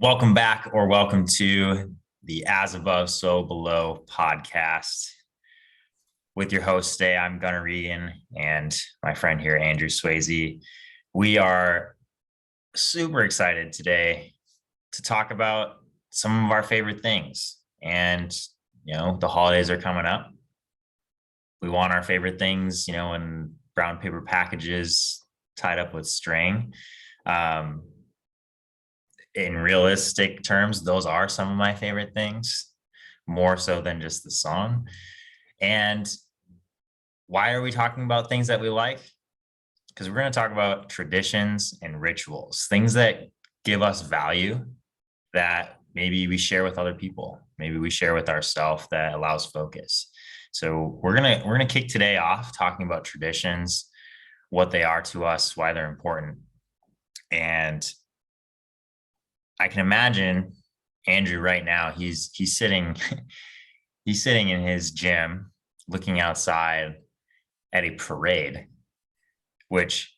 Welcome back, or welcome to the As Above, So Below podcast with your host today. I'm Gunnar Regan and my friend here, Andrew Swasey. We are super excited today to talk about some of our favorite things. And, the holidays are coming up. We want our favorite things, in brown paper packages tied up with string. In realistic terms, those are some of my favorite things, more so than just the song. And why are we talking about things that we like? Because we're going to talk about traditions and rituals, things that give us value that maybe we share with other people, maybe we share with ourselves, that allows focus. So we're gonna kick today off talking about traditions, what they are to us, why they're important. And I can imagine Andrew right now. He's sitting he's sitting in his gym looking outside at a parade, which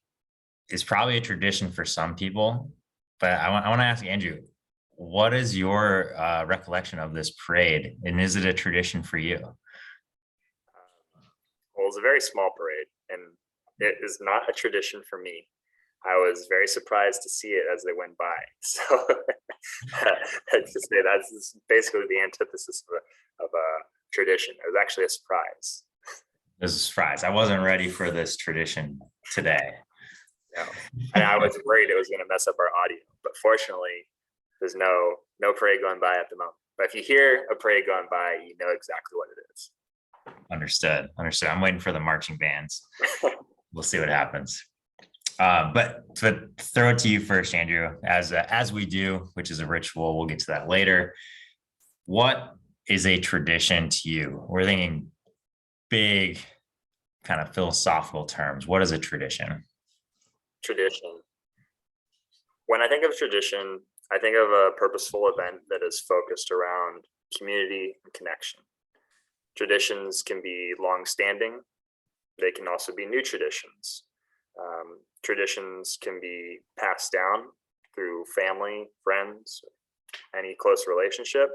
is probably a tradition for some people. But I want to ask Andrew, what is your recollection of this parade, and is it a tradition for you? Well, it's a very small parade, and it is not a tradition for me. I was very surprised to see it as they went by. So to say that's basically the antithesis of a tradition. It was actually a surprise. It was a surprise. I wasn't ready for this tradition today. No. And I was worried it was going to mess up our audio, but fortunately, there's no parade going by at the moment. But if you hear a parade going by, you know exactly what it is. Understood. I'm waiting for the marching bands. We'll see what happens. But to throw it to you first, Andrew, as we do, which is a ritual. We'll get to that later. What is a tradition to you? We're thinking big, kind of philosophical terms. What is a tradition? Tradition. When I think of tradition, I think of a purposeful event that is focused around community and connection. Traditions can be long-standing. They can also be new traditions. Traditions can be passed down through family, friends, any close relationship.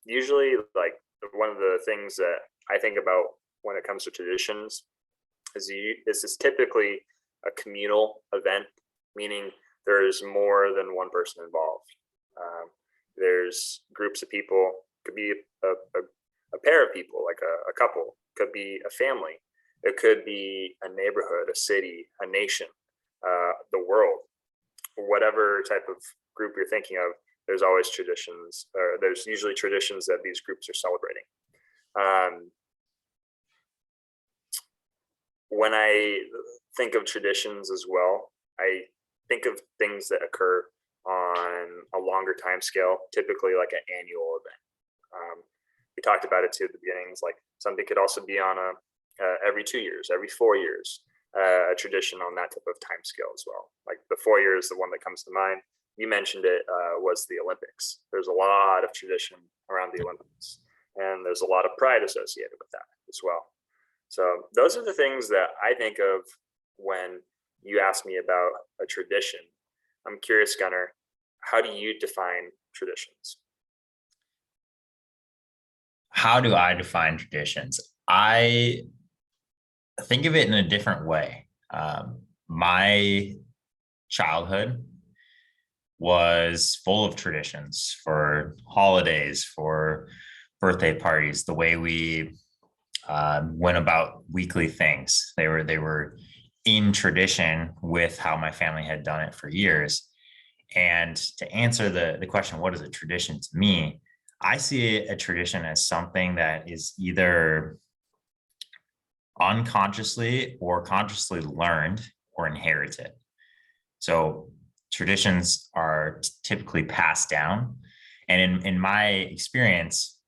Usually, like, one of the things that I think about when it comes to traditions is this is typically a communal event, meaning there's more than one person involved. There's groups of people, could be a pair of people, like a couple, could be a family. It could be a neighborhood, a city, a nation, the world, whatever type of group you're thinking of. There's always traditions, or there's usually traditions that these groups are celebrating. When I think of traditions as well, I think of things that occur on a longer time scale, typically like an annual event. We talked about it too at the beginning. It's like something could also be on every 2 years, every 4 years, a tradition on that type of time scale as well. Like the 4 years, the one that comes to mind, you mentioned it, was the Olympics. There's a lot of tradition around the Olympics, and there's a lot of pride associated with that as well. So those are the things that I think of when you ask me about a tradition. I'm curious, Gunnar, how do you define traditions? How do I define traditions? I think of it in a different way. My childhood was full of traditions for holidays, for birthday parties, the way we went about weekly things. They were in tradition with how my family had done it for years. And to answer the question, what is a tradition to me? I see a tradition as something that is either unconsciously or consciously learned or inherited. So traditions are typically passed down. And in my experience,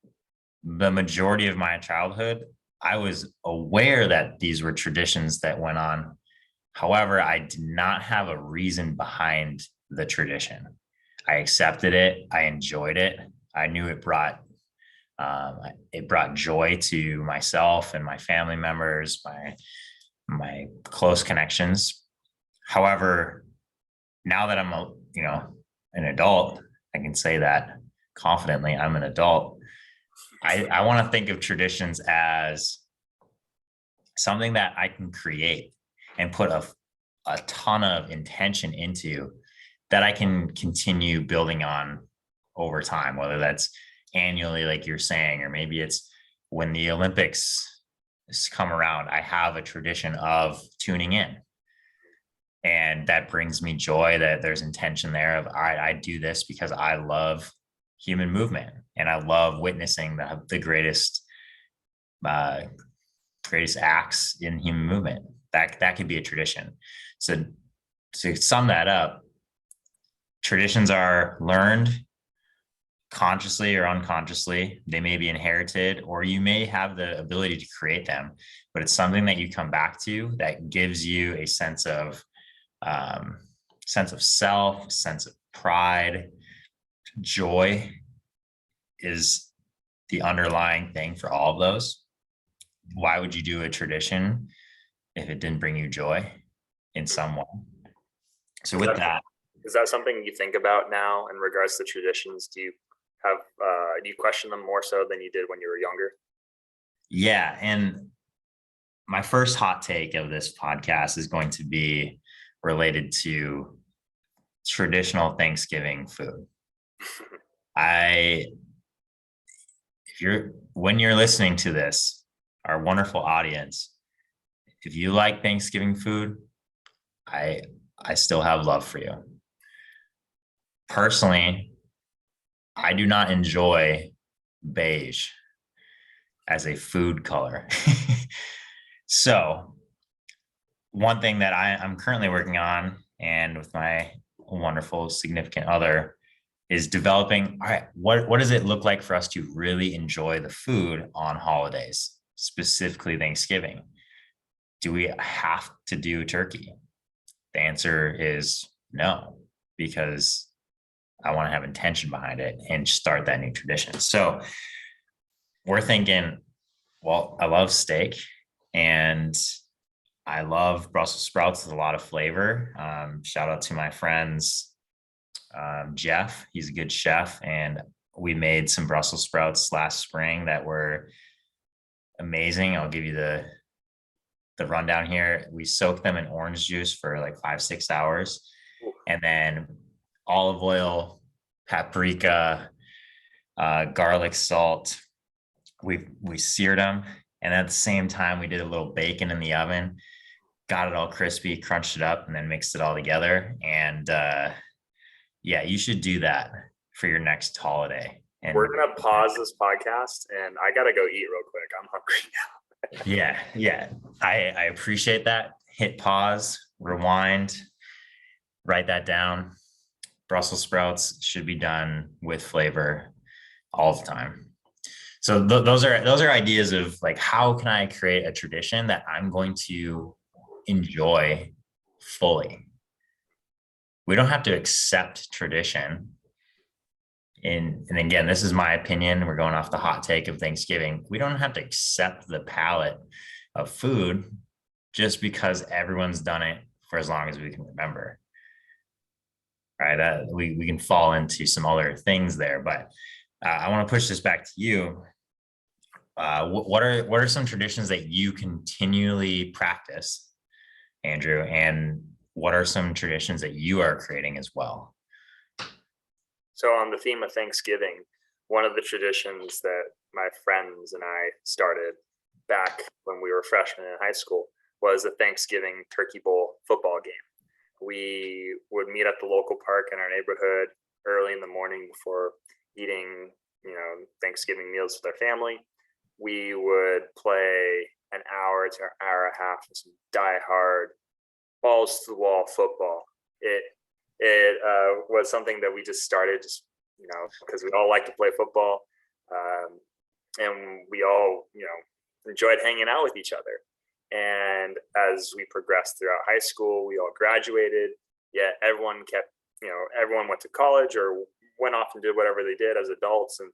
the majority of my childhood, I was aware that these were traditions that went on. However, I did not have a reason behind the tradition. I accepted it. I enjoyed it. I knew it brought joy to myself and my family members, my close connections. However, now that I'm an adult, I can say that confidently. I'm an adult. I want to think of traditions as something that I can create and put a ton of intention into, that I can continue building on over time, whether that's annually, like you're saying, or maybe it's when the Olympics come around, I have a tradition of tuning in. And that brings me joy, that there's intention there of, all right, I do this because I love human movement and I love witnessing the uh, greatest acts in human movement. That could be a tradition. So to sum that up, traditions are learned consciously or unconsciously. They may be inherited, or you may have the ability to create them, but it's something that you come back to that gives you a sense of self, sense of pride. Joy is the underlying thing for all of those. Why would you do a tradition if it didn't bring you joy in some way? So with that, is that something you think about now in regards to traditions? Do you question them more so than you did when you were younger? Yeah. And my first hot take of this podcast is going to be related to traditional Thanksgiving food. When you're listening to this, our wonderful audience, if you like Thanksgiving food, I still have love for you. Personally, I do not enjoy beige as a food color. So one thing that I'm currently working on, and with my wonderful significant other, is developing, all right, what does it look like for us to really enjoy the food on holidays, specifically Thanksgiving? Do we have to do turkey? The answer is no, because I want to have intention behind it and start that new tradition. So we're thinking, well, I love steak and I love Brussels sprouts with a lot of flavor. Shout out to my friends, Jeff. He's a good chef, and we made some Brussels sprouts last spring that were amazing. I'll give you the rundown here. We soaked them in orange juice for like 5-6 hours, and then olive oil, paprika, garlic, salt. We seared them, and at the same time, we did a little bacon in the oven. Got it all crispy, crunched it up, and then mixed it all together. And yeah, you should do that for your next holiday. And we're gonna pause this podcast, and I gotta go eat real quick. I'm hungry now. Yeah. I appreciate that. Hit pause, rewind, write that down. Brussels sprouts should be done with flavor all the time. So those are ideas of like, how can I create a tradition that I'm going to enjoy fully? We don't have to accept tradition. And again, this is my opinion. We're going off the hot take of Thanksgiving. We don't have to accept the palette of food just because everyone's done it for as long as we can remember. Right? We can fall into some other things there, but I want to push this back to you. What are some traditions that you continually practice, Andrew, and what are some traditions that you are creating as well? So on the theme of Thanksgiving, one of the traditions that my friends and I started back when we were freshmen in high school was a Thanksgiving turkey bowl football game. We would meet at the local park in our neighborhood early in the morning before eating, Thanksgiving meals with our family. We would play an hour to an hour and a half of some die-hard balls to the wall football. It was something that we just started, because we all like to play football, and we all, enjoyed hanging out with each other. And as we progressed throughout high school, we all graduated. Yet everyone everyone went to college or went off and did whatever they did as adults. And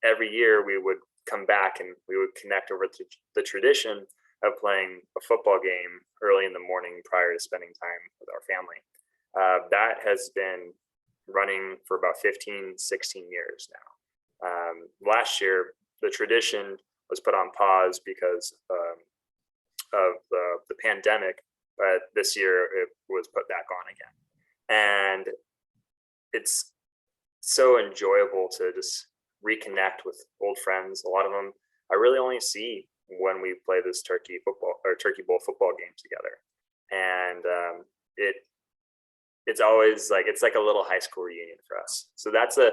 every year we would come back and we would connect over to the tradition of playing a football game early in the morning prior to spending time with our family. That has been running for about 15, 16 years now. Last year, the tradition was put on pause because of the pandemic, but this year it was put back on again. And it's so enjoyable to just reconnect with old friends. A lot of them I really only see when we play this turkey bowl football game together. And it's always like, it's like a little high school reunion for us. So that's a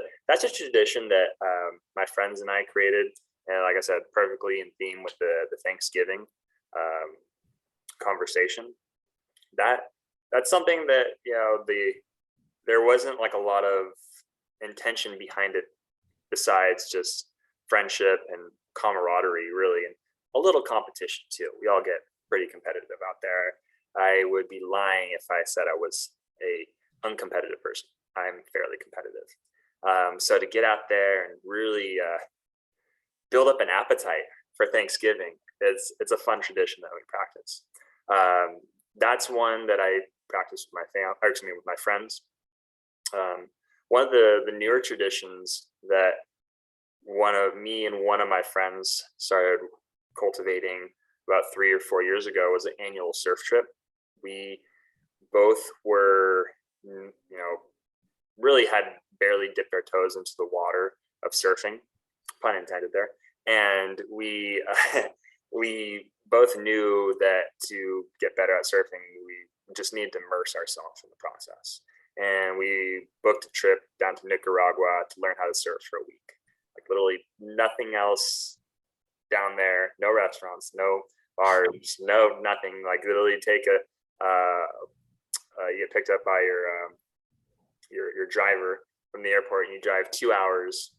tradition that my friends and I created. And like I said, perfectly in theme with the Thanksgiving conversation. That's something that, there wasn't like a lot of intention behind it besides just friendship and camaraderie, really, and a little competition too. We all get pretty competitive out there. I would be lying if I said I was a uncompetitive person. I'm fairly competitive. So to get out there and really build up an appetite for Thanksgiving, it's a fun tradition that we practice. That's one that I practice with with my friends. One of the newer traditions that one of my friends started cultivating about 3 or 4 years ago was an annual surf trip. We both were, really had barely dipped our toes into the water of surfing, pun intended there. And we both knew that to get better at surfing, we just needed to immerse ourselves in the process. And we booked a trip down to Nicaragua to learn how to surf for a week. Like literally nothing else down there, no restaurants, no bars, no nothing. Like literally take you get picked up by your driver from the airport, and you drive 2 hours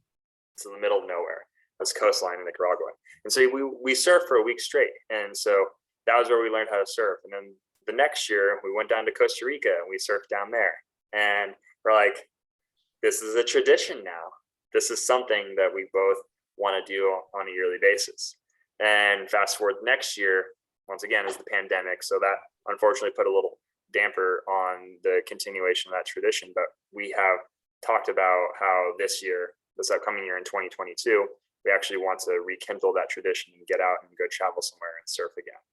to the middle of nowhere. That's coastline in Nicaragua. And so we surfed for a week straight. And so that was where we learned how to surf. And then the next year we went down to Costa Rica and we surfed down there. And we're like, this is a tradition now. This is something that we both want to do on a yearly basis. And fast forward next year, once again, is the pandemic. So that unfortunately put a little damper on the continuation of that tradition. But we have talked about how this upcoming year in 2022, we actually want to rekindle that tradition and get out and go travel somewhere and surf again.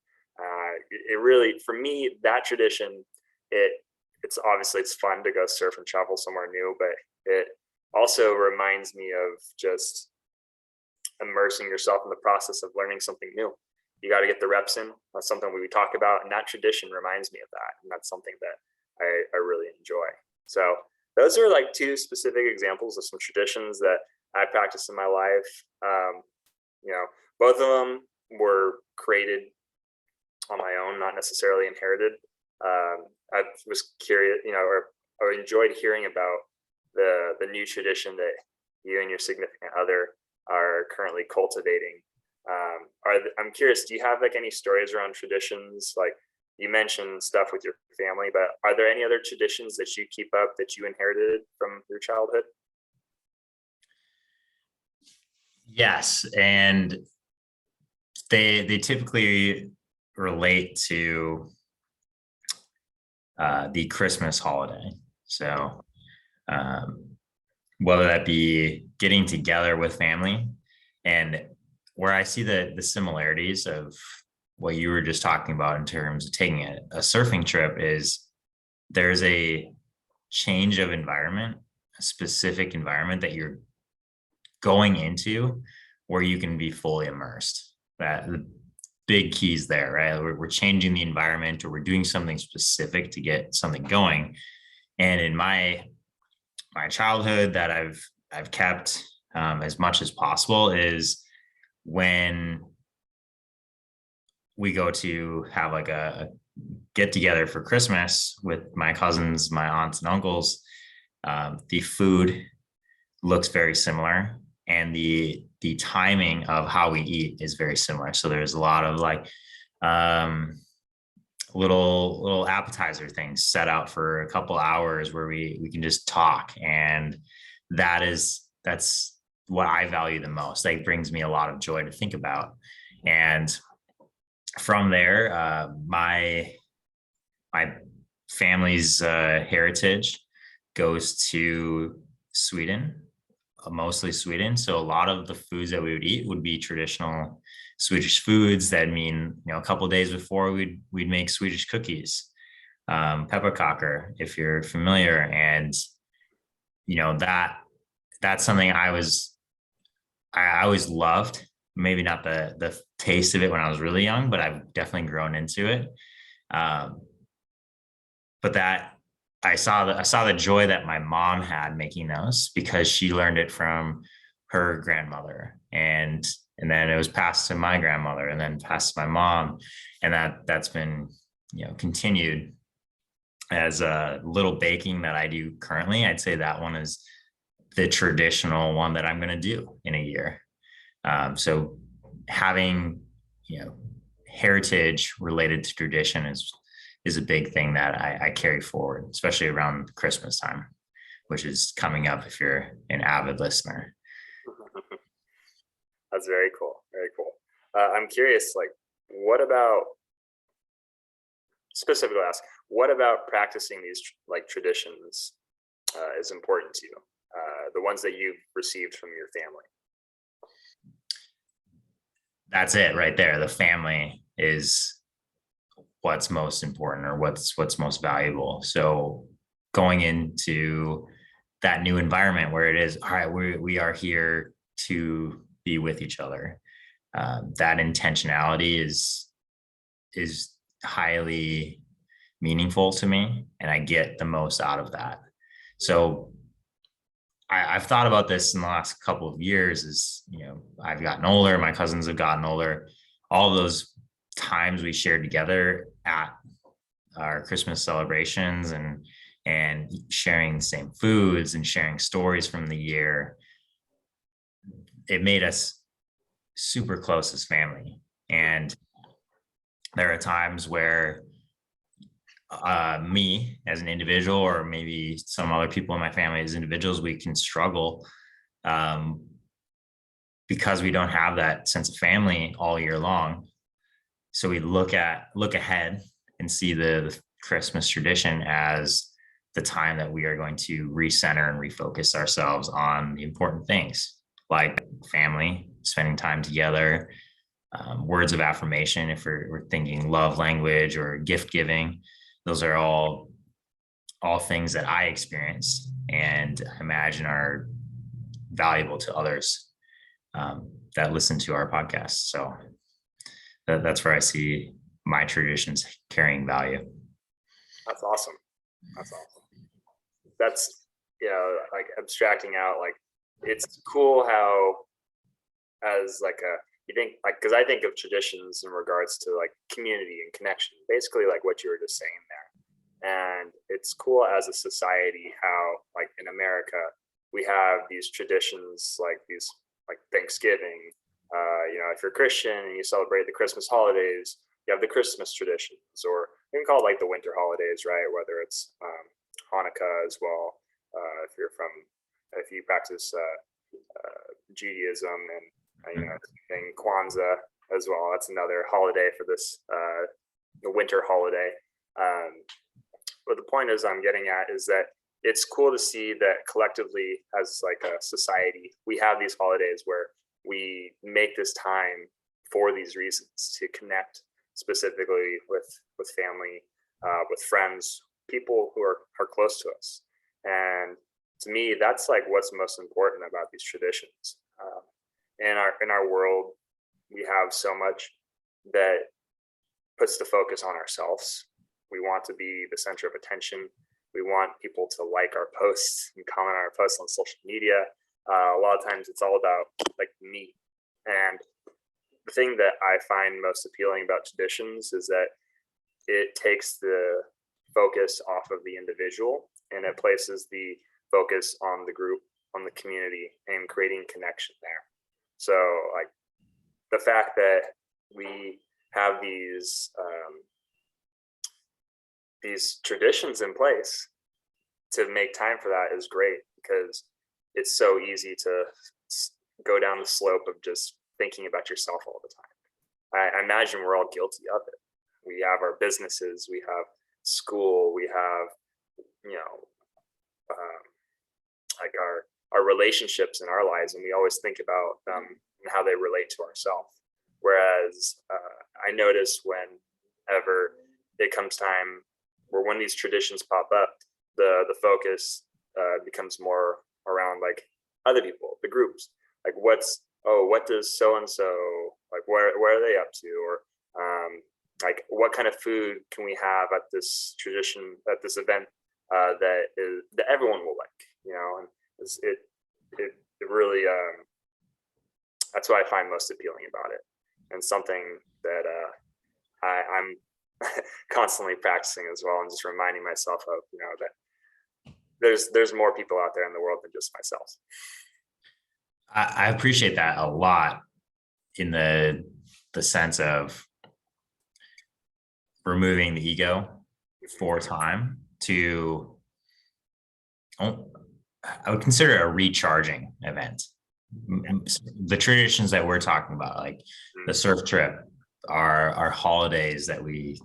It really, for me, that tradition, it's obviously it's fun to go surf and travel somewhere new, but it also reminds me of just immersing yourself in the process of learning something new. You got to get the reps in. That's something we talk about, and that tradition reminds me of that, and that's something that I really enjoy. So those are like two specific examples of some traditions that I practice in my life. Both of them were created on my own, not necessarily inherited. I was curious, or I enjoyed hearing about the new tradition that you and your significant other are currently cultivating. I'm curious, do you have like any stories around traditions? Like you mentioned stuff with your family, but are there any other traditions that you keep up that you inherited from your childhood? Yes, and they typically relate to the Christmas holiday. So whether that be getting together with family, and where I see the similarities of what you were just talking about in terms of taking a surfing trip is there's a change of environment, a specific environment that you're going into where you can be fully immersed. That the big keys there, right? We're changing the environment, or we're doing something specific to get something going. And in my childhood that I've kept as much as possible is when we go to have like a get together for Christmas with my cousins, my aunts and uncles. The food looks very similar, and the timing of how we eat is very similar. So there's a lot of like little appetizer things set out for a couple hours where we can just talk, and that's what I value the most. That brings me a lot of joy to think about. And from there, my family's heritage goes to Sweden, mostly Sweden. So a lot of the foods that we would eat would be traditional Swedish foods. That mean, a couple of days before we'd make Swedish cookies, pepparkakor, if you're familiar. And that's something I always loved. Maybe not the taste of it when I was really young, but I've definitely grown into it. But that I saw the joy that my mom had making those, because she learned it from her grandmother, and then it was passed to my grandmother, and then passed to my mom, and that's been continued as a little baking that I do currently. I'd say that one is the traditional one that I'm going to do in a year. So having heritage related to tradition is a big thing that I carry forward, especially around Christmas time, which is coming up if you're an avid listener. That's very cool. Very cool. I'm curious, what about, specifically ask, what about practicing these traditions is important to you? The ones that you've received from your family. That's it right there. The family is what's most important, or what's most valuable. So going into that new environment where it is, all right, we are here to be with each other. That intentionality is highly meaningful to me, and I get the most out of that. So I've thought about this in the last couple of years. I've gotten older, my cousins have gotten older. All of those times we shared together at our Christmas celebrations, and sharing the same foods and sharing stories from the year, it made us super close as family. And there are times where me as an individual, or maybe some other people in my family as individuals, we can struggle because we don't have that sense of family all year long. So we look ahead and see the Christmas tradition as the time that we are going to recenter and refocus ourselves on the important things, like family, spending time together, words of affirmation, if we're thinking love language or gift giving. Those are all things that I experienced and imagine are valuable to others that listen to our podcast. So that's where I see my traditions carrying value. That's awesome. That's, abstracting out, it's cool how, as you think, because I think of traditions in regards to community and connection, basically what you were just saying there. And it's cool as a society how, in America, we have these traditions, like Thanksgiving. If you're Christian and you celebrate the Christmas holidays, you have the Christmas traditions, or you can call it the winter holidays, right? Whether it's Hanukkah as well, if you practice Judaism, and and Kwanzaa as well. That's another holiday for this the winter holiday. But the point is, I'm getting at is that it's cool to see that collectively, as a society, we have these holidays where we make this time for these reasons, to connect specifically with family, with friends, people who are close to us. And to me, that's what's most important about these traditions. In our world, we have so much that puts the focus on ourselves. We want to be the center of attention. We want people to like our posts and comment on our posts on social media. A lot of times it's all about me. And the thing that I find most appealing about traditions is that it takes the focus off of the individual, and it places the focus on the group, on the community, and creating connection there. So the fact that we have these traditions in place to make time for that is great, because it's so easy to go down the slope of just thinking about yourself all the time. I imagine we're all guilty of it. We have our businesses, we have school, we have like our relationships in our lives, and we always think about them and how they relate to ourselves. Whereas I notice whenever it comes time, or when these traditions pop up, the focus becomes more around like other people, the groups, like what does so and so, like where are they up to, or like what kind of food can we have at this tradition, at this event, that everyone will like, you know. And it really that's what I find most appealing about it, and something that I'm constantly practicing as well, and just reminding myself of, you know, that there's more people out there in the world than just myself. I appreciate that a lot, in the sense of removing the ego for time to, I would consider it a recharging event. The traditions that we're talking about, like the surf trip, our holidays that we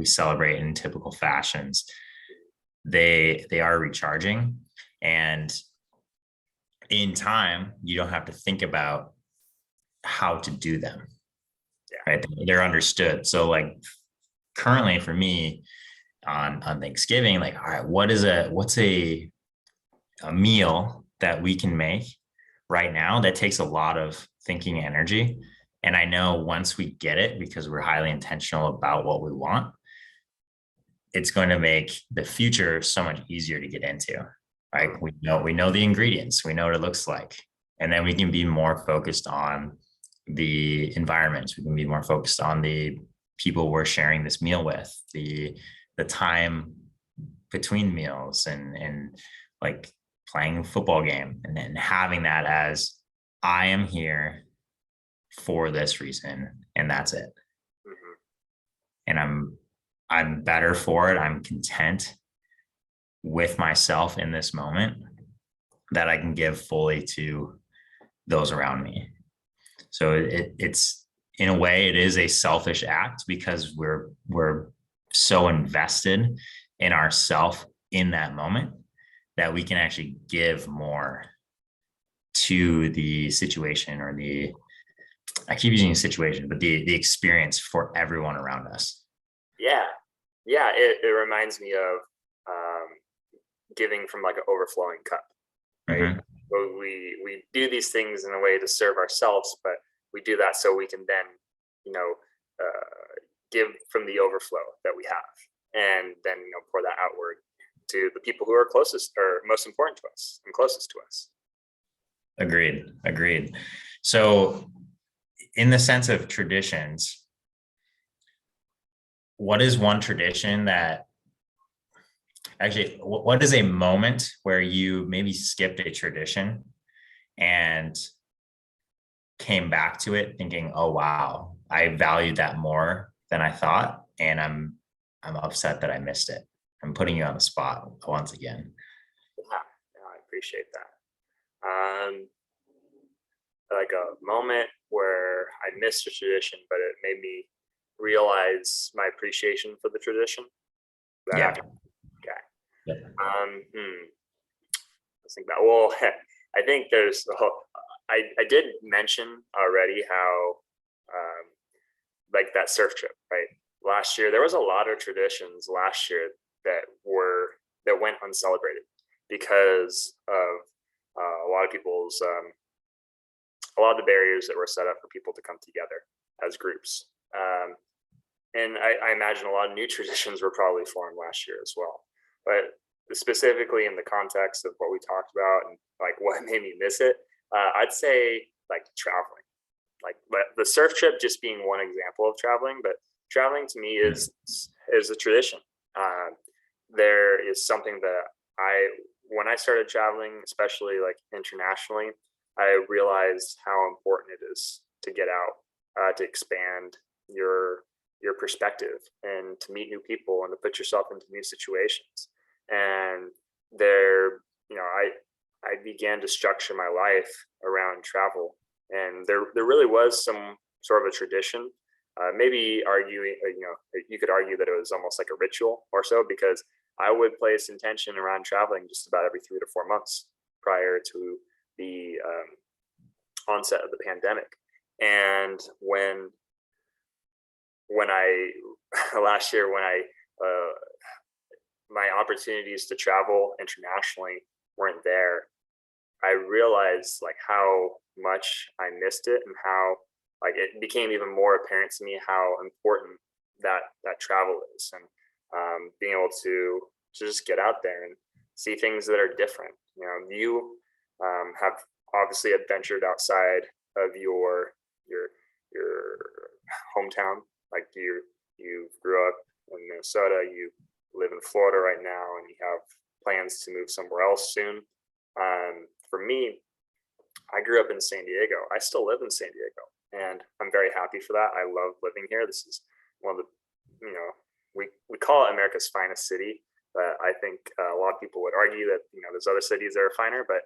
celebrate in typical fashions, they are recharging, and in time you don't have to think about how to do them. Right, they're understood. So like currently for me on Thanksgiving, like, all right, what's a meal that we can make right now that takes a lot of thinking energy, and I know once we get it, because we're highly intentional about what we want, it's going to make the future so much easier to get into. Right, we know the ingredients, we know what it looks like, and then we can be more focused on the environments, we can be more focused on the people we're sharing this meal with, the time between meals, and like playing a football game, and then having that as, I am here for this reason, and that's it. Mm-hmm. And I'm better for it. I'm content with myself in this moment, that I can give fully to those around me. So it's, in a way, it is a selfish act, because we're so invested in ourself in that moment, that we can actually give more to the situation, or I keep using the situation, but the experience for everyone around us. Yeah. It reminds me of giving from like an overflowing cup, right? Mm-hmm. So we do these things in a way to serve ourselves, but we do that so we can then, you know, give from the overflow that we have, and then, you know, pour that outward to the people who are closest or most important to us and closest to us. Agreed. So in the sense of traditions, what is one tradition that, actually, what is a moment where you maybe skipped a tradition and came back to it thinking, oh wow, I valued that more than I thought, and I'm upset that I missed it? I'm putting you on the spot once again. Yeah, I appreciate that. Like a moment where I missed a tradition, but it made me realize my appreciation for the tradition. Yeah. Okay. Yeah. Let's think about. Well, I think there's. I did mention already how, like that surf trip, right? Last year there was a lot of traditions last year that went uncelebrated because of a lot of people's a lot of the barriers that were set up for people to come together as groups. And I imagine a lot of new traditions were probably formed last year as well. But specifically in the context of what we talked about and like what made me miss it, I'd say like traveling. Like the surf trip just being one example of traveling, but traveling to me is a tradition. There is something that when I started traveling, especially like internationally, I realized how important it is to get out, to expand your perspective, and to meet new people, and to put yourself into new situations. And there, you know, I began to structure my life around travel, and there really was some sort of a tradition. Maybe arguing, you know, you could argue that it was almost like a ritual or so, because I would place intention around traveling just about every 3 to 4 months prior to the onset of the pandemic. And when I last year, when I my opportunities to travel internationally weren't there, I realized like how much I missed it, and how like it became even more apparent to me how important that travel is, and being able to just get out there and see things that are different. You have obviously adventured outside of your hometown. Like you grew up in Minnesota, you live in Florida right now, and you have plans to move somewhere else soon. For me, I grew up in San Diego. I still live in San Diego, and I'm very happy for that. I love living here. This is one of the, we call it America's finest city, but I think a lot of people would argue that, there's other cities that are finer, but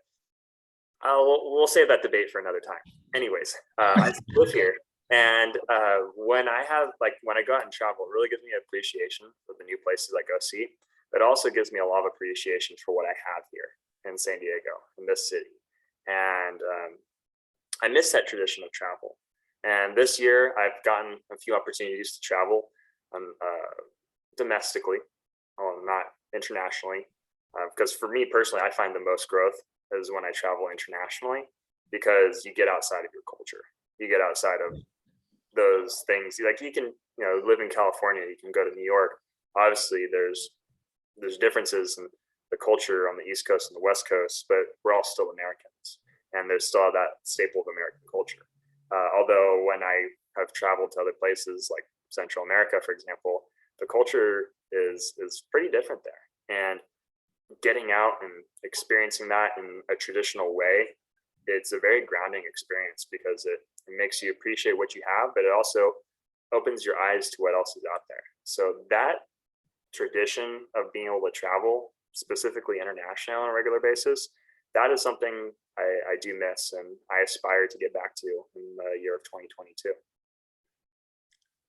we'll save that debate for another time. Anyways, I live here. And when I go out and travel, it really gives me appreciation for the new places I go see. But it also gives me a lot of appreciation for what I have here in San Diego, in this city. And I miss that tradition of travel. And this year, I've gotten a few opportunities to travel domestically, not internationally. Because for me personally, I find the most growth is when I travel internationally, because you get outside of your culture. You get outside of those things. Like you can, live in California, you can go to New York. Obviously, there's differences in the culture on the East Coast and the West Coast, but we're all still Americans, and there's still that staple of American culture. Although when I have traveled to other places like Central America, for example, the culture is pretty different there. And getting out and experiencing that in a traditional way, it's a very grounding experience, because it makes you appreciate what you have, but it also opens your eyes to what else is out there. So that tradition of being able to travel, specifically internationally on a regular basis, that is something I do miss, and I aspire to get back to in the year of 2022.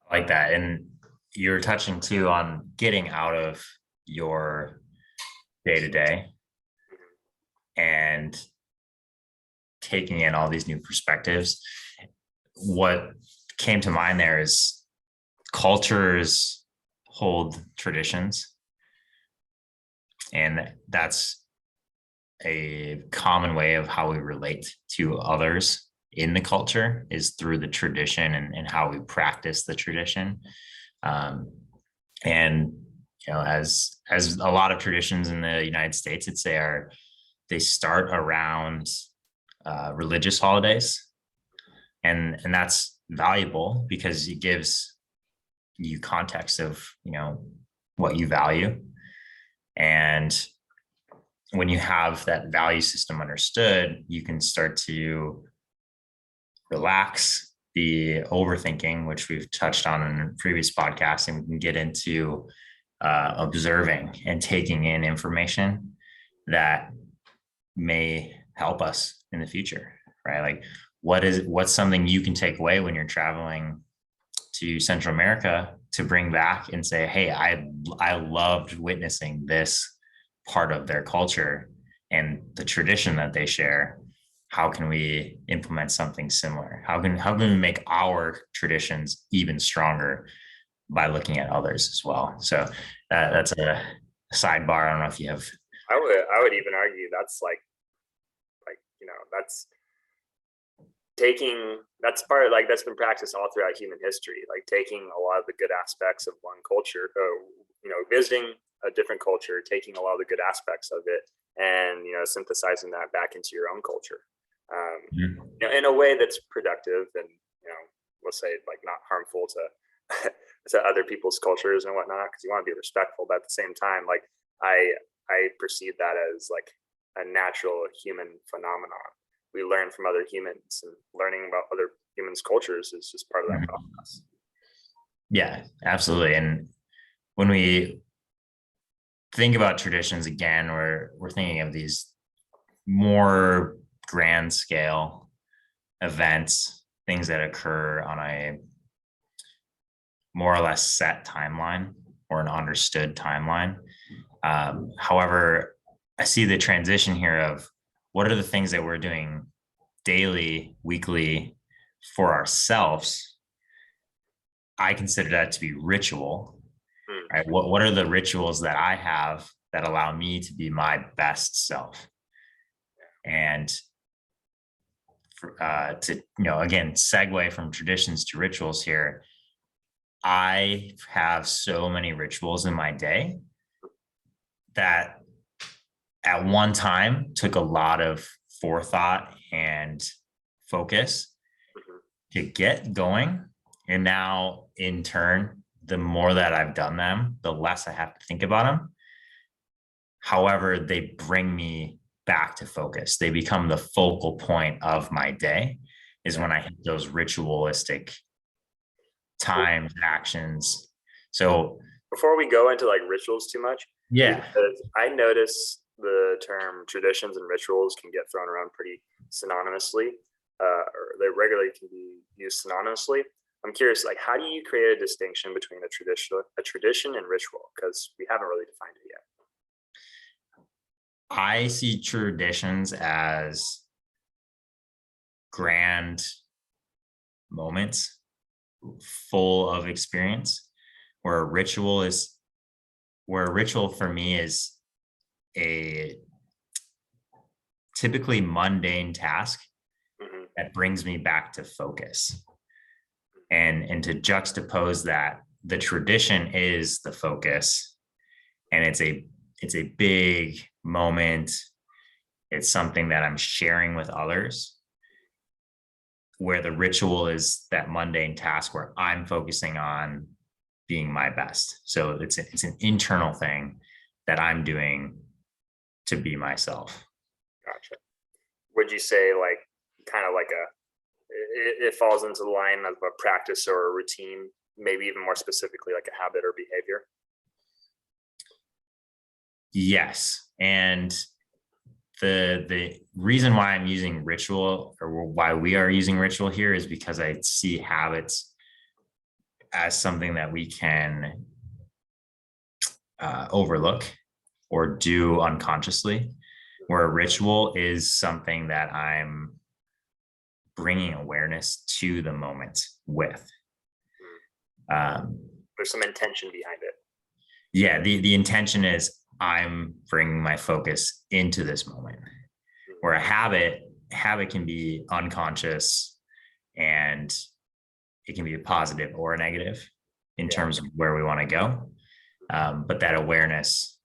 I like that. And you're touching too on getting out of your day-to-day and taking in all these new perspectives. What came to mind there is cultures hold traditions, and that's a common way of how we relate to others in the culture, is through the tradition and how we practice the tradition. And as a lot of traditions in the United States, they start around religious holidays, and that's valuable because it gives you context of what you value. And when you have that value system understood, you can start to relax the overthinking, which we've touched on in previous podcasts, and we can get into observing and taking in information that may help us in the future, right? Like what's something you can take away when you're traveling to Central America to bring back and say, hey, I loved witnessing this part of their culture and the tradition that they share. How can we implement something similar? How can we make our traditions even stronger by looking at others as well? So that's a sidebar. I don't know if you have. I would even argue that's that's part of that's been practiced all throughout human history, like taking a lot of the good aspects of one culture, visiting a different culture, taking a lot of the good aspects of it, and synthesizing that back into your own culture, in a way that's productive and we'll say not harmful to to other people's cultures and whatnot, because you want to be respectful, but at the same time, I perceive that as a natural human phenomenon. We learn from other humans, and learning about other humans' cultures is just part of that process. Yeah, absolutely. And when we think about traditions, again, we're thinking of these more grand scale events, things that occur on a more or less set timeline or an understood timeline. However, I see the transition here of what are the things that we're doing daily, weekly for ourselves? I consider that to be ritual, right? What are the rituals that I have that allow me to be my best self? And to, again, segue from traditions to rituals here, I have so many rituals in my day that at one time took a lot of forethought and focus to get going. And now in turn, the more that I've done them, the less I have to think about them. However, they bring me back to focus. They become the focal point of my day is when I hit those ritualistic times, actions. So before we go into like rituals too much, yeah, because I notice the term traditions and rituals can get thrown around pretty synonymously, or they regularly can be used synonymously. I'm curious, like, how do you create a distinction between a tradition and ritual? Because we haven't really defined it yet. I see traditions as grand moments full of experience, where a ritual for me is a typically mundane task that brings me back to focus. And to juxtapose that, the tradition is the focus, and it's a big moment. It's something that I'm sharing with others, where the ritual is that mundane task where I'm focusing on being my best. So it's an internal thing that I'm doing to be myself. Gotcha. Would you say like kind of like it falls into the line of a practice or a routine, maybe even more specifically like a habit or behavior? Yes. And the reason why I'm using ritual, or why we are using ritual here, is because I see habits as something that we can overlook or do unconsciously, where a ritual is something that I'm bringing awareness to the moment with. There's some intention behind it. Yeah, the intention is I'm bringing my focus into this moment, where a habit can be unconscious, and it can be a positive or a negative in terms of where we want to go. But that awareness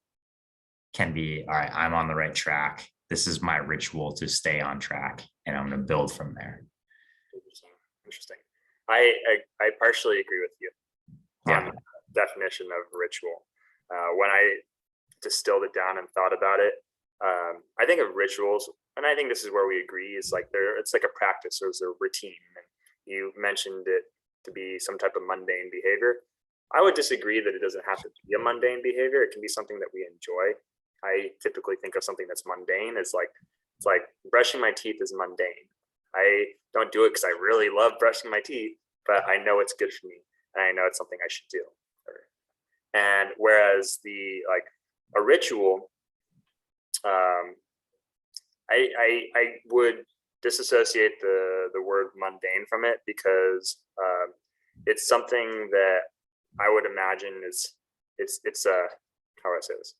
can be, all right, I'm on the right track. This is my ritual to stay on track, and I'm going to build from there. Interesting. I partially agree with you on Yeah. the definition of ritual. When I distilled it down and thought about it, I think of rituals, and I think this is where we agree, is like it's like a practice or it's a routine. And you mentioned it to be some type of mundane behavior. I would disagree that it doesn't have to be a mundane behavior. It can be something that we enjoy. I typically think of something that's mundane as like, it's like brushing my teeth is mundane. I don't do it because I really love brushing my teeth, but I know it's good for me, and I know it's something I should do. And whereas a ritual, I would disassociate the word mundane from it, because it's something that I would imagine it's a, how do I say this?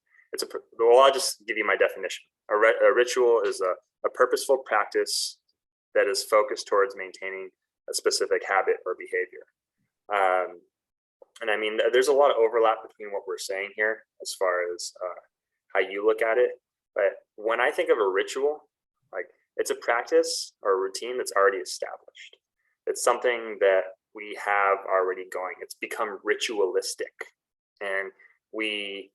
Well, I'll just give you my definition. A ritual is a purposeful practice that is focused towards maintaining a specific habit or behavior. And I mean, there's a lot of overlap between what we're saying here as far as how you look at it. But when I think of a ritual, like, it's a practice or a routine that's already established. It's something that we have already going. It's become ritualistic, and we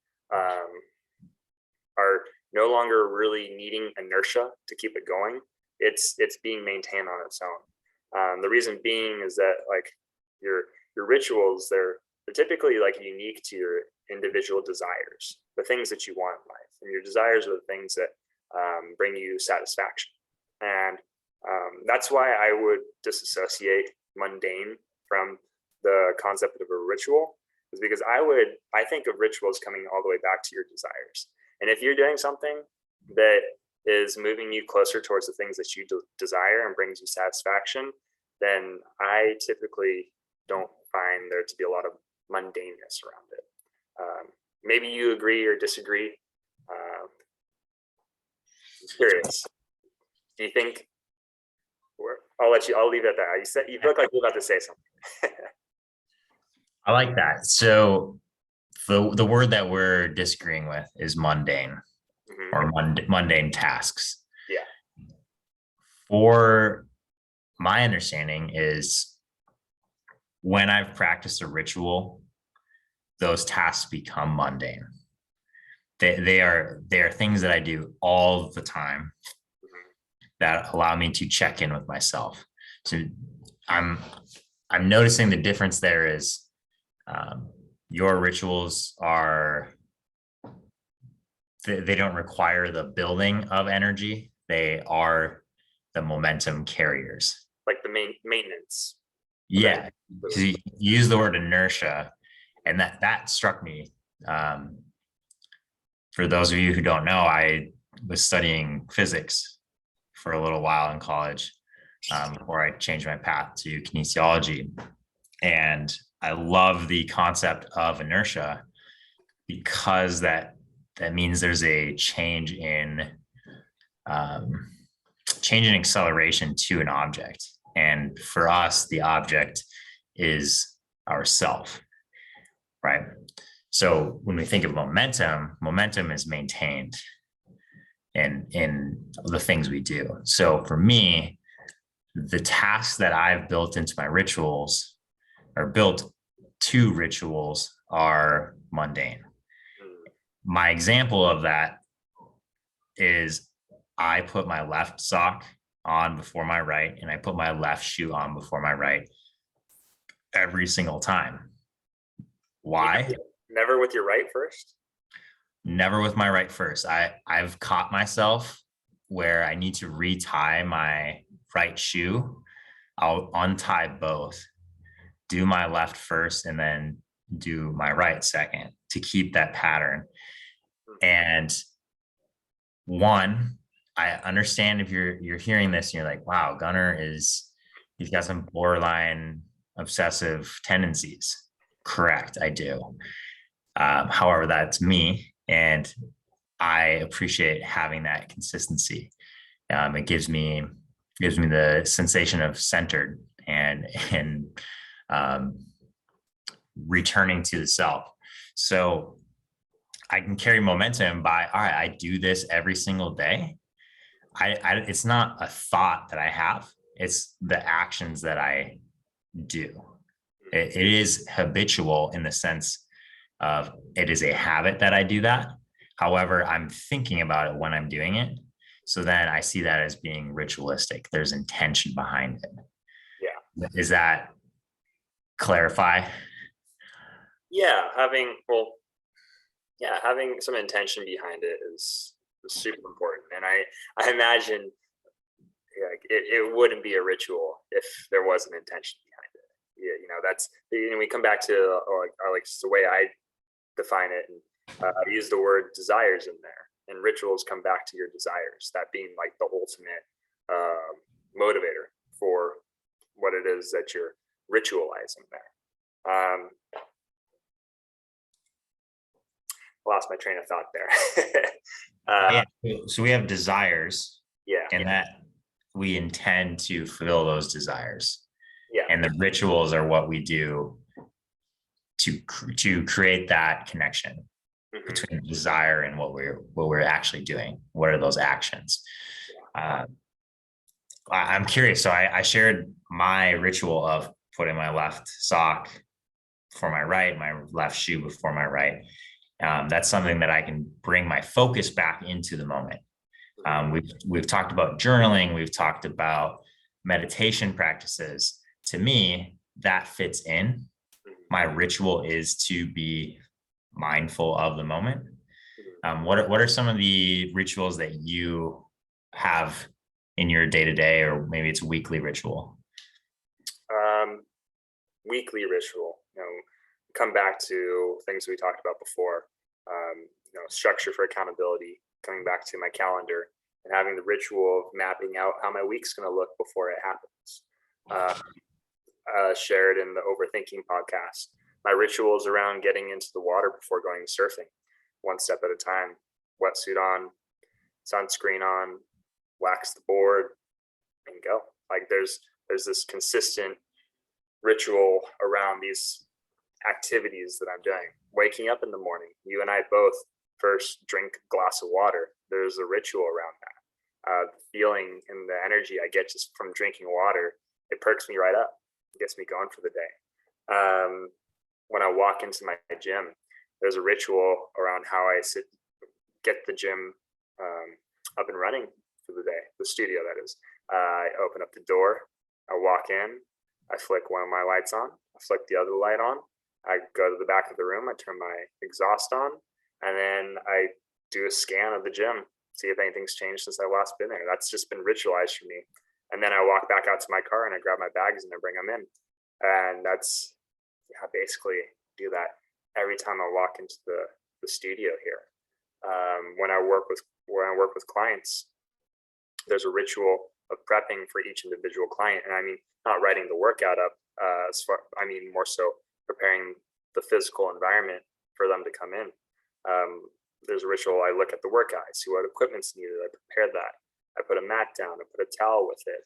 are no longer really needing inertia to keep it going. It's being maintained on its own. The reason being is that like your rituals, they're typically like unique to your individual desires, the things that you want in life, and your desires are the things that bring you satisfaction. And that's why I would disassociate mundane from the concept of a ritual, is because I think of rituals coming all the way back to your desires. And if you're doing something that is moving you closer towards the things that you desire and brings you satisfaction, then I typically don't find there to be a lot of mundaneness around it. Maybe you agree or disagree. I'm curious. Do you think? I'll leave it at that. You look like you're about to say something. I like that. So the word that we're disagreeing with is mundane or mundane tasks. Yeah. For my understanding is when I've practiced a ritual, those tasks become mundane. They are things that I do all the time that allow me to check in with myself. So I'm noticing the difference there is your rituals are they don't require the building of energy. They are the momentum carriers. Like the maintenance. Yeah, because you use the word inertia, and that struck me. For those of you who don't know, I was studying physics for a little while in college before I changed my path to kinesiology. And I love the concept of inertia because that means there's a change in acceleration to an object. And for us, the object is ourself, right? So when we think of momentum is maintained in the things we do. So for me, the tasks that I've built into my rituals or built to rituals are mundane. My example of that is I put my left sock on before my right, and I put my left shoe on before my right every single time. Why? Never with your right first? Never with my right first. I've caught myself where I need to retie my right shoe. I'll untie both, do my left first, and then do my right second to keep that pattern. And one, I understand if you're hearing this and you're like, wow, Gunnar he's got some borderline obsessive tendencies. Correct, I do. However, that's me, and I appreciate having that consistency. It gives me the sensation of centered and returning to the self. So I can carry momentum by, all right, I do this every single day. It's not a thought that I have, it's the actions that I do. It is habitual in the sense of it is a habit that I do that. However, I'm thinking about it when I'm doing it. So then I see that as being ritualistic. There's intention behind it. Yeah. Is that clarify? Yeah, having some intention behind it is super important. And I imagine it wouldn't be a ritual if there was an intention behind it. Yeah, that's we come back to like the way I define it, and I use the word desires in there, and rituals come back to your desires, that being like the ultimate motivator for what it is that you're ritualizing there. Lost my train of thought there. So we have desires, and yeah. that we intend to fulfill those desires. Yeah. And the rituals are what we do to create that connection between desire and what we're actually doing. What are those actions? I'm curious. So I shared my ritual of putting my left sock before my right, my left shoe before my right. That's something that I can bring my focus back into the moment. We've talked about journaling. We've talked about meditation practices. To me, that fits in. My ritual is to be mindful of the moment. What are some of the rituals that you have in your day-to-day, or maybe it's a weekly ritual? Weekly ritual, come back to things we talked about before. Structure for accountability, coming back to my calendar and and having the ritual of mapping out how my week's going to look before it happens. Shared in the Overthinking podcast, my rituals around getting into the water before going surfing, one step at a time, wetsuit on, sunscreen on, wax the board, and go. Like there's this consistent ritual around these activities that I'm doing. Waking up in the morning, you and I both first drink a glass of water. There's a ritual around that. The feeling and the energy I get just from drinking water, it perks me right up. It gets me going for the day. When I walk into my gym, there's a ritual around how I get the gym up and running for the day, the studio that is. I open up the door, I walk in, I flick one of my lights on, I flick the other light on, I go to the back of the room, I turn my exhaust on, and then I do a scan of the gym, see if anything's changed since I last been there. That's just been ritualized for me. And then I walk back out to my car and I grab my bags and I bring them in. And that's basically do that every time I walk into the studio here. When I work with clients, there's a ritual of prepping for each individual client. And I mean, not writing the workout up, I mean, more so preparing the physical environment for them to come in. There's a ritual. I look at the workout, I see what equipment's needed, I prepare that. I put a mat down, I put a towel with it.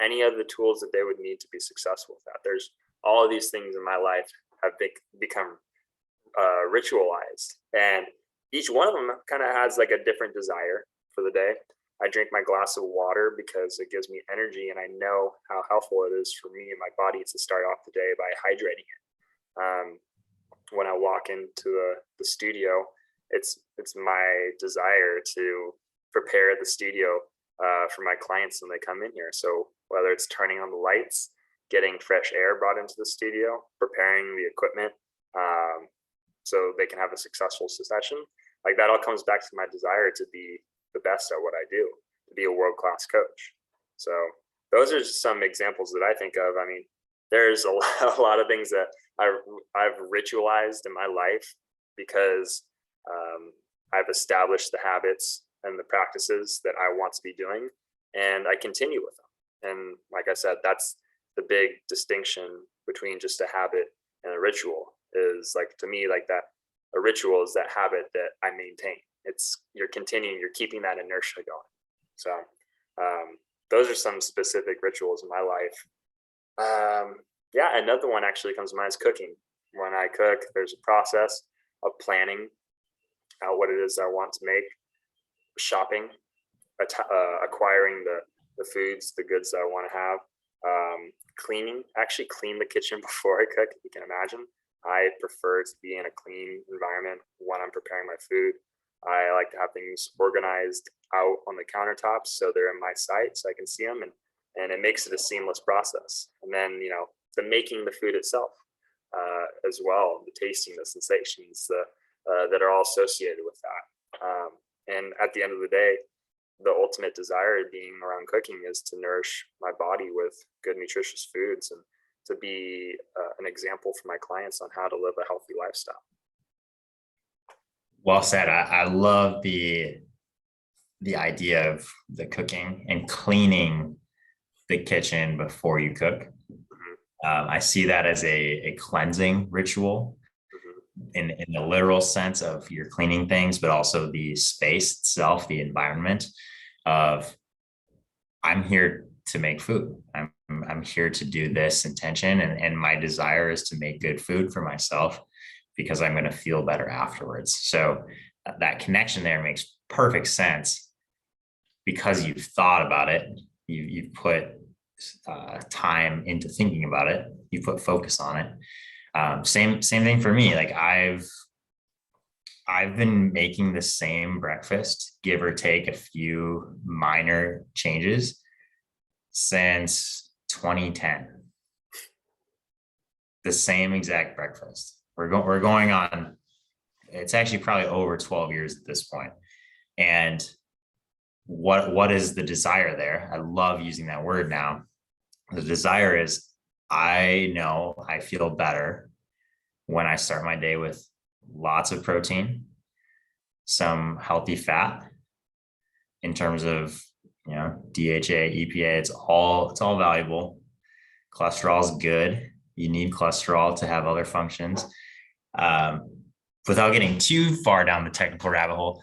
Any of the tools that they would need to be successful with that. There's all of these things in my life have become ritualized, and each one of them kind of has like a different desire for the day. I drink my glass of water because it gives me energy, and I know how helpful it is for me and my body to start off the day by hydrating it. When I walk into the studio, it's my desire to prepare the studio for my clients when they come in here. So whether it's turning on the lights, getting fresh air brought into the studio, preparing the equipment so they can have a successful session, like that all comes back to my desire to be the best at what I do, to be a world-class coach. So those are just some examples that I think of. I mean, there's a lot of things that I've ritualized in my life because I've established the habits and the practices that I want to be doing, and I continue with them. And like I said, that's the big distinction between just a habit and a ritual. Is like, to me, like that a ritual is that habit that I maintain. You're continuing, you're keeping that inertia going. So those are some specific rituals in my life. Yeah, another one actually comes to mind is cooking. When I cook, there's a process of planning out what it is I want to make, shopping, acquiring the foods, the goods that I want to have, cleaning, actually clean the kitchen before I cook, if you can imagine. I prefer to be in a clean environment when I'm preparing my food. I like to have things organized out on the countertops so they're in my sight so I can see them, and it makes it a seamless process. And then, the making the food itself as well, the tasting, the sensations that are all associated with that. And at the end of the day, the ultimate desire being around cooking is to nourish my body with good, nutritious foods and to be an example for my clients on how to live a healthy lifestyle. Well said. I love the idea of the cooking and cleaning the kitchen before you cook. Mm-hmm. I see that as a cleansing ritual in the literal sense of you're cleaning things, but also the space itself, the environment of I'm here to make food. I'm here to do this intention, and my desire is to make good food for myself because I'm going to feel better afterwards. So that connection there makes perfect sense because you've thought about it. You've put time into thinking about it. You put focus on it. Same thing for me. Like I've been making the same breakfast, give or take a few minor changes, since 2010. The same exact breakfast. We're going on, it's actually probably over 12 years at this point. And what is the desire there? I love using that word now. The desire is, I know I feel better when I start my day with lots of protein, some healthy fat, in terms of, DHA, EPA. It's all valuable. Cholesterol is good. You need cholesterol to have other functions. Um, Without getting too far down the technical rabbit hole,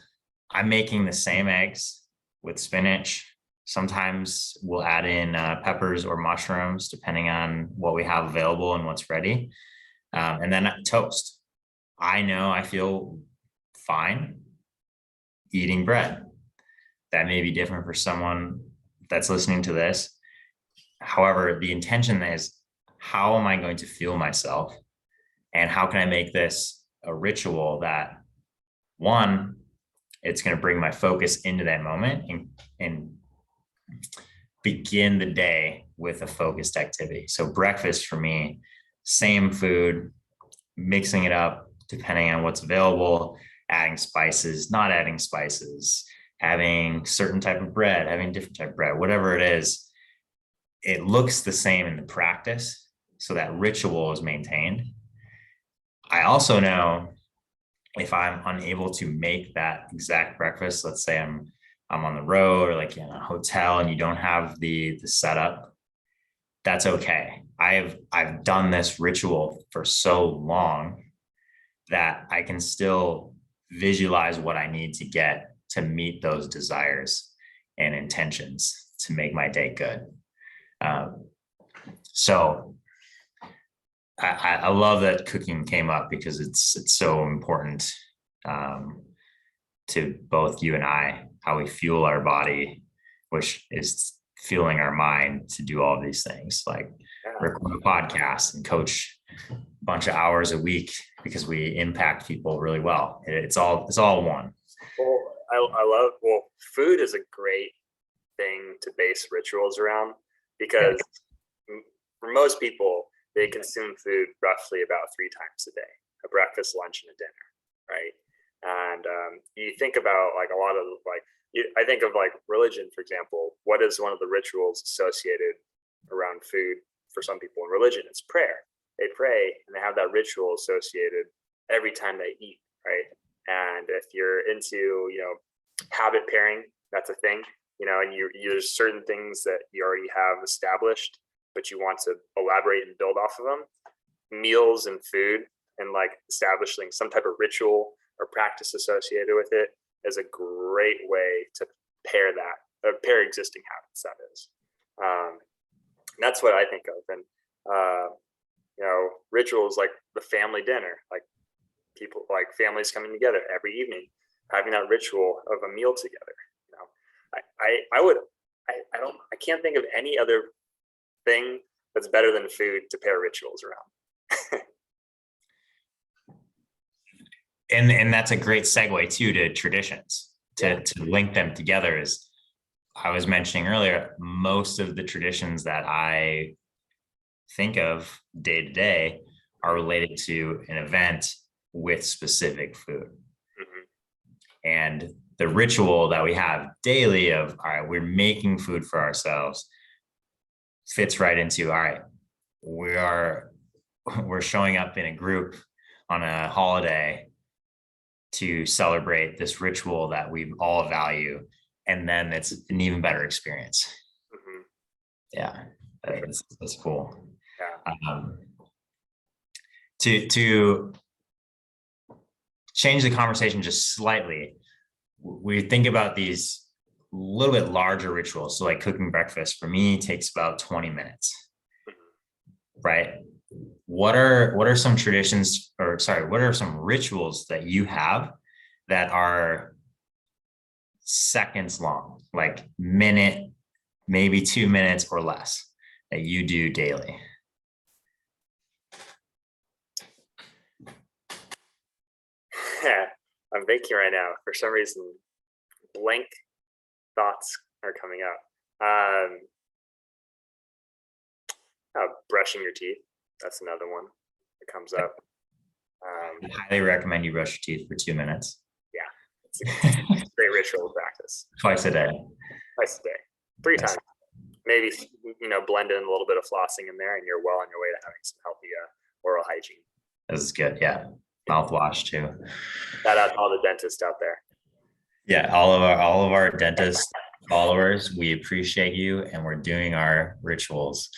I'm making the same eggs with spinach. Sometimes we'll add in peppers or mushrooms, depending on what we have available and what's ready. And then toast. I know I feel fine eating bread. That may be different for someone that's listening to this. However, the intention is, how am I going to fuel myself? And how can I make this a ritual that, one, it's going to bring my focus into that moment and begin the day with a focused activity. So breakfast for me, same food, mixing it up depending on what's available, adding spices, not adding spices, having certain type of bread, having different type of bread, whatever it is, it looks the same in the practice. So that ritual is maintained. I also know if I'm unable to make that exact breakfast, let's say I'm on the road or like in a hotel and you don't have the setup, that's okay. I've done this ritual for so long that I can still visualize what I need to get to meet those desires and intentions to make my day good. So I love that cooking came up because it's so important to both you and I, how we fuel our body, which is fueling our mind to do all these things, like record a podcast and coach a bunch of hours a week because we impact people really well. It's all one. Well, food is a great thing to base rituals around because for most people, they consume food roughly about 3 times a day: a breakfast, lunch, and a dinner, right? And you think about like a lot of I think of like religion, for example. What is one of the rituals associated around food for some people in religion? It's prayer. They pray and they have that ritual associated every time they eat, right? And if you're into, habit pairing, that's a thing, and there's certain things that you already have established, but you want to elaborate and build off of them. Meals and food and like establishing some type of ritual or practice associated with it is a great way to pair existing habits. That is, that's what I think of. And rituals like the family dinner, like people, like families coming together every evening, having that ritual of a meal together. I can't think of any other thing that's better than food to pair rituals around. And that's a great segue too to traditions to link them together. As I was mentioning earlier, most of the traditions that I think of day to day are related to an event with specific food. Mm-hmm. And the ritual that we have daily of, all right, we're making food for ourselves, fits right into, all right, we're showing up in a group on a holiday to celebrate this ritual that we all value, and then it's an even better experience. Mm-hmm. Yeah, that's cool. Yeah. To change the conversation just slightly, we think about these little bit larger rituals. So like cooking breakfast for me takes about 20 minutes, right? What are some traditions, or sorry, what are some rituals that you have that are seconds long, like minute, maybe 2 minutes or less, that you do daily? I'm baking right now. For some reason, blank thoughts are coming up. Brushing your teeth. That's another one that comes up. I highly recommend you brush your teeth for 2 minutes. Yeah, it's a great ritual practice. Twice a day. 3 times. Maybe, blend in a little bit of flossing in there and you're well on your way to having some healthy oral hygiene. This is good. Yeah. Mouthwash too. Shout out to all the dentists out there. Yeah, all of our dentist followers, we appreciate you, and we're doing our rituals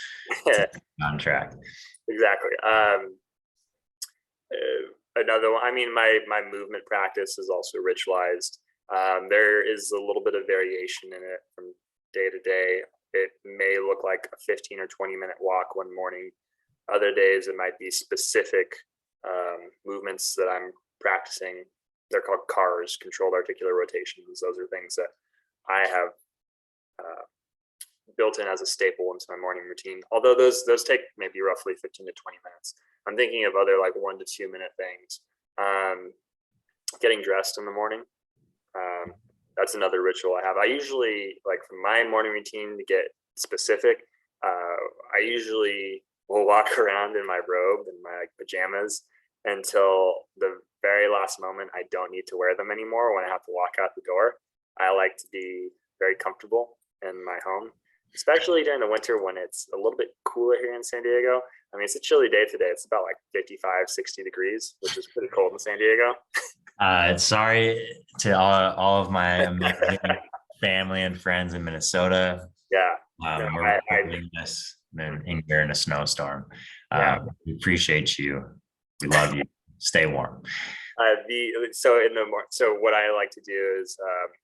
to keep on track. Exactly. Another one. I mean, my movement practice is also ritualized. There is a little bit of variation in it from day to day. It may look like a 15 or 20-minute walk one morning. Other days, it might be specific movements that I'm practicing. They're called CARs, controlled articular rotations. Those are things that I have uh, built in as a staple into my morning routine. Although those take maybe roughly 15 to 20 minutes. I'm thinking of other like 1 to 2 minute things. Getting dressed in the morning. That's another ritual I have. I usually, like, for my morning routine, to get specific, I usually will walk around in my robe and my like, pajamas until the very last moment. I don't need to wear them anymore when I have to walk out the door. I like to be very comfortable in my home, especially during the winter when it's a little bit cooler here in San Diego. I mean, it's a chilly day today. It's about like 55, 60 degrees, which is pretty cold in San Diego. Sorry to all of my amazing family and friends in Minnesota. Yeah. No, We're recording this in here in a snowstorm. yeah. We appreciate you. We love you. Stay warm. So what I like to do is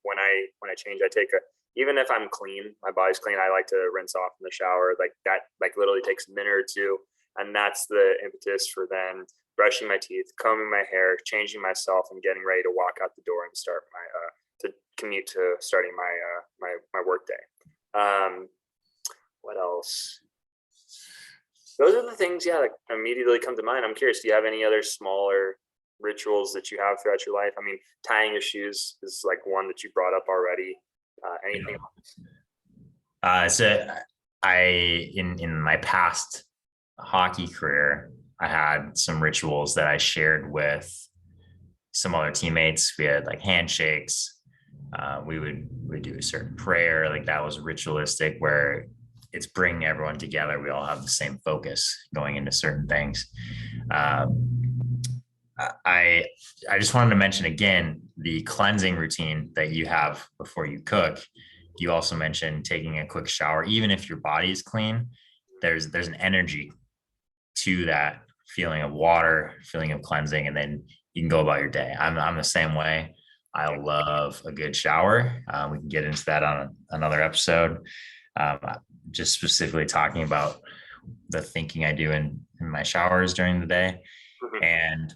when I change, I take a, even if I'm clean, my body's clean, I like to rinse off in the shower. Like that, like literally takes a minute or two, and that's the impetus for then brushing my teeth, combing my hair, changing myself, and getting ready to walk out the door and start my to commute to starting my work day. What else? Those are the things, yeah, that immediately come to mind. I'm curious, do you have any other smaller rituals that you have throughout your life? I mean, tying your shoes is like one that you brought up already. Anything So in my past hockey career, I had some rituals that I shared with some other teammates. We had like handshakes. We do a certain prayer, like that was ritualistic, where it's bringing everyone together. We all have the same focus going into certain things. I just wanted to mention again the cleansing routine that you have before you cook. You also mentioned taking a quick shower, even if your body is clean. There's an energy to that feeling of water, feeling of cleansing, and then you can go about your day. I'm the same way. I love a good shower. We can get into that on another episode. Um, just specifically talking about the thinking I do in my showers during the day. Mhm. And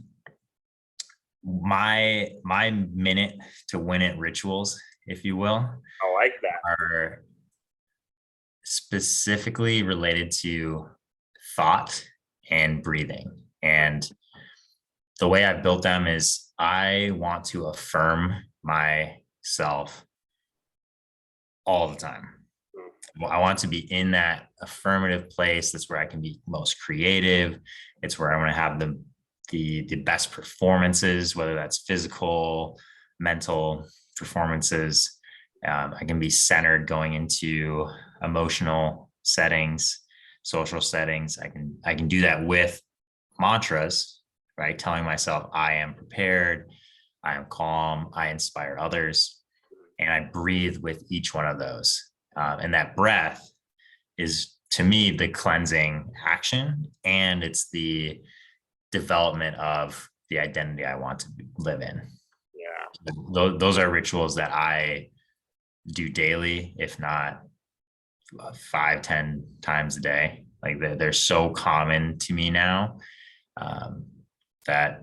my minute to win it rituals, if you will, I like that. are specifically related to thought and breathing. And the way I've built them is I want to affirm myself all the time. I want to be in that affirmative place. That's where I can be most creative. It's where I want to have the best performances, whether that's physical, mental performances. I can be centered going into emotional settings, social settings. I can do that with mantras, right? Telling myself I am prepared, I am calm, I inspire others, and I breathe with each one of those. And that breath is, to me, the cleansing action, and it's the development of the identity I want to live in. Yeah. Those are rituals that I do daily, if not 5-10 times a day. Like they're so common to me now, that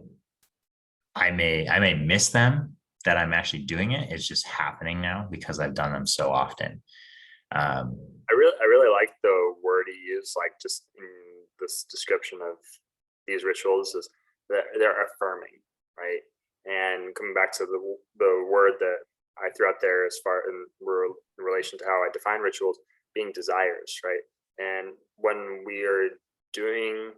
I may miss them, that I'm actually doing it. It's just happening now because I've done them so often. I really like the word you use, like just in this description of these rituals, is that they're affirming, right? And coming back to the word that I threw out there as far in relation to how I define rituals, being desires, right? And when we're doing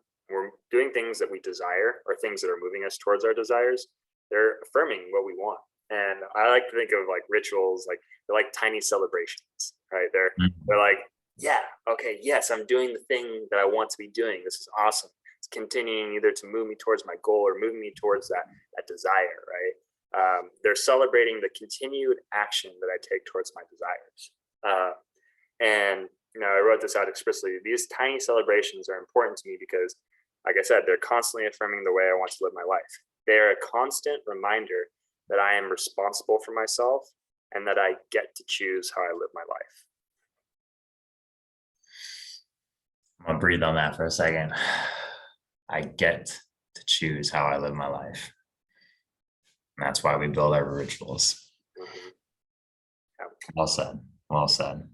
things that we desire, or things that are moving us towards our desires, they're affirming what we want. And I like to think of like rituals, like they're like tiny celebrations, right? They're like, yeah, okay, yes, I'm doing the thing that I want to be doing. This is awesome. It's continuing either to move me towards my goal or moving me towards that desire, right? They're celebrating the continued action that I take towards my desires. And I wrote this out explicitly. These tiny celebrations are important to me because, like I said, they're constantly affirming the way I want to live my life. They are a constant reminder that I am responsible for myself and that I get to choose how I live my life. I'm gonna breathe on that for a second. I get to choose how I live my life. And that's why we build our rituals. Mm-hmm. Yeah. Well said. Well said.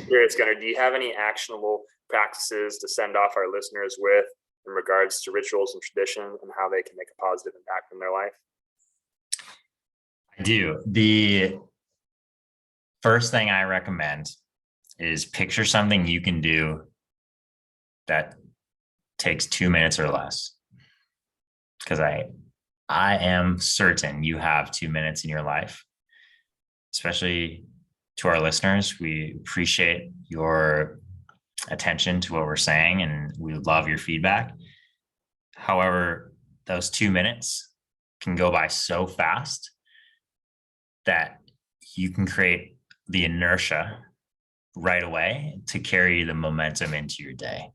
Curious, Gunnar, do you have any actionable practices to send off our listeners with in regards to rituals and tradition and how they can make a positive impact in their life? I do. The first thing I recommend is picture something you can do that takes 2 minutes or less. Because I am certain you have 2 minutes in your life, especially to our listeners. We appreciate your attention to what we're saying and we love your feedback. However, those 2 minutes can go by so fast that you can create the inertia right away to carry the momentum into your day.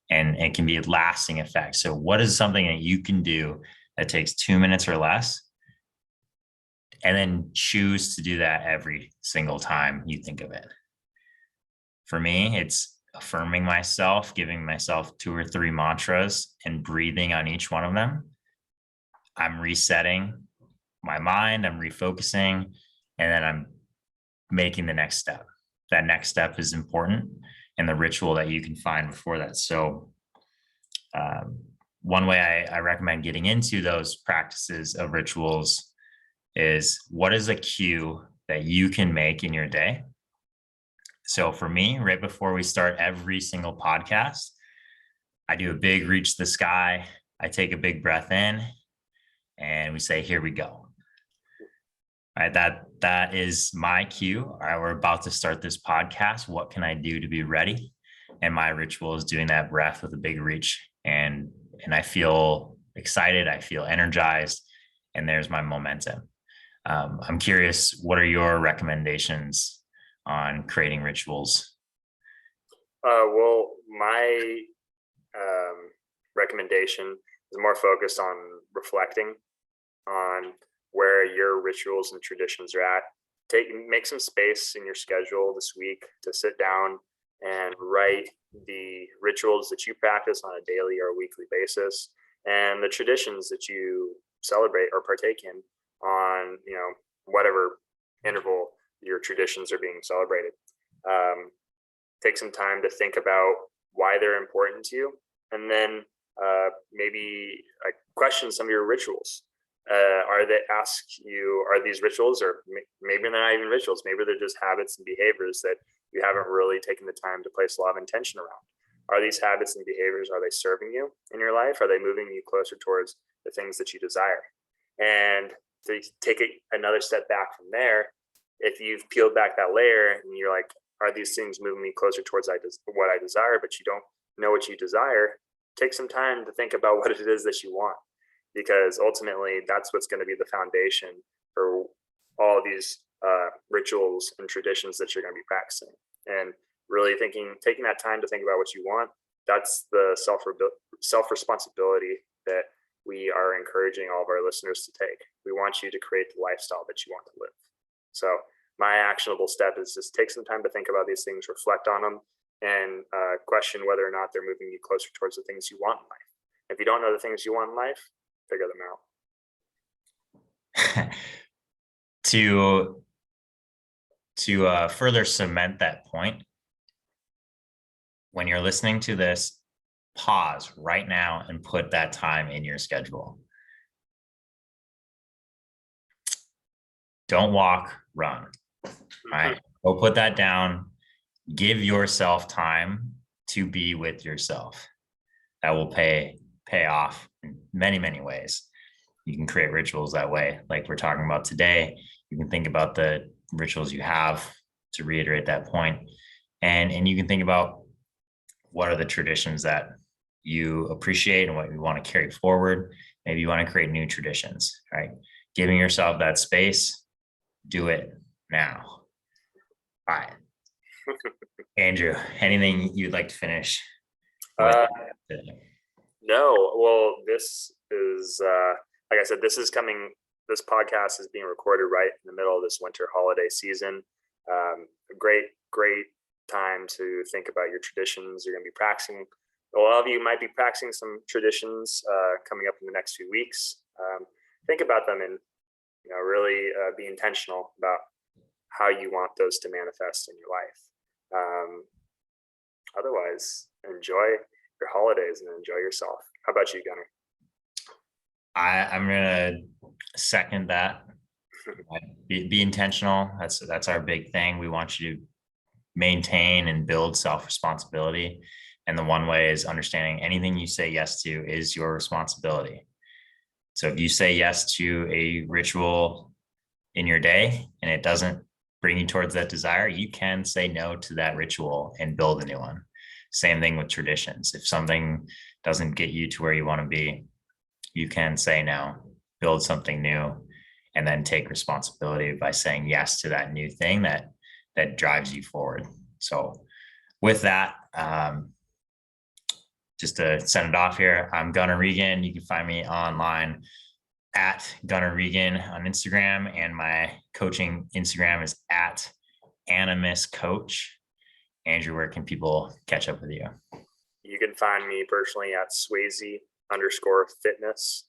And it can be a lasting effect. So what is something that you can do that takes 2 minutes or less? And then choose to do that every single time you think of it. For me, it's affirming myself, giving myself 2 or 3 mantras and breathing on each one of them. I'm resetting my mind, I'm refocusing, and then I'm making the next step. That next step is important, and the ritual that you can find before that. So one way I recommend getting into those practices of rituals is, what is a cue that you can make in your day? So for me, right before we start every single podcast, I do a big reach the sky. I take a big breath in and we say, here we go. All right, that is my cue. All right, we're about to start this podcast. What can I do to be ready? And my ritual is doing that breath with a big reach. And I feel excited. I feel energized. And there's my momentum. I'm curious, what are your recommendations on creating rituals? Well, my recommendation is more focused on reflecting on where your rituals and traditions are at. Make some space in your schedule this week to sit down and write the rituals that you practice on a daily or weekly basis and the traditions that you celebrate or partake in on, whatever interval your traditions are being celebrated. Take some time to think about why they're important to you, and then maybe question some of your rituals. Are these rituals, or maybe they're not even rituals, maybe they're just habits and behaviors that you haven't really taken the time to place a lot of intention around. Are these habits and behaviors, are they serving you in your life? Are they moving you closer towards the things that you desire? And to take it another step back from there, if you've peeled back that layer and you're like, are these things moving me closer towards what I desire, but you don't know what you desire, take some time to think about what it is that you want, because ultimately that's what's going to be the foundation for all of these rituals and traditions that you're going to be practicing. And really taking that time to think about what you want, that's the self-responsibility that we are encouraging all of our listeners to take. We want you to create the lifestyle that you want to live. So my actionable step is just take some time to think about these things, reflect on them, and question whether or not they're moving you closer towards the things you want in life. If you don't know the things you want in life, figure them out. To further cement that point, when you're listening to this, pause right now and put that time in your schedule. Don't walk, run. Right? Go put that down. Give yourself time to be with yourself. That will pay off in many, many ways. You can create rituals that way, like we're talking about today. You can think about the rituals you have, to reiterate that point, and you can think about what are the traditions that you appreciate and what you want to carry forward. Maybe you want to create new traditions, right? giving yourself that space, do it now. All right. Andrew, anything you'd like to finish with today? No, well, this is, like I said, this podcast is being recorded right in the middle of this winter holiday season. A great time to think about your traditions you're going to be practicing. A lot of you might be practicing some traditions coming up in the next few weeks. Think about them and really be intentional about how you want those to manifest in your life. Otherwise, enjoy your holidays and enjoy yourself. How about you, Gunnar? I'm gonna second that. Be intentional. That's our big thing. We want you to maintain and build self-responsibility. And the one way is understanding anything you say yes to is your responsibility. So if you say yes to a ritual in your day and it doesn't bring you towards that desire, you can say no to that ritual and build a new one. Same thing with traditions. If something doesn't get you to where you want to be, you can say no, build something new, and then take responsibility by saying yes to that new thing that drives you forward. So with that, just to send it off here, I'm Gunnar Regan. You can find me online at Gunnar Regan on Instagram, and my coaching Instagram is at Animus Coach. Andrew, where can people catch up with you? You can find me personally at Swasey_fitness.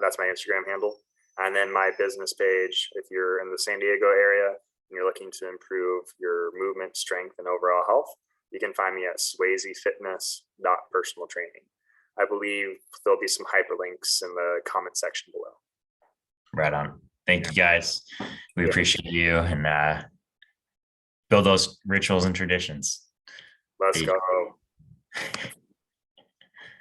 That's my Instagram handle. And then my business page, if you're in the San Diego area and you're looking to improve your movement, strength, and overall health, you can find me at swaseyfitness.personaltraining. I believe there'll be some hyperlinks in the comment section below. Right on. Thank you, guys. We appreciate you, and build those rituals and traditions. Let's go.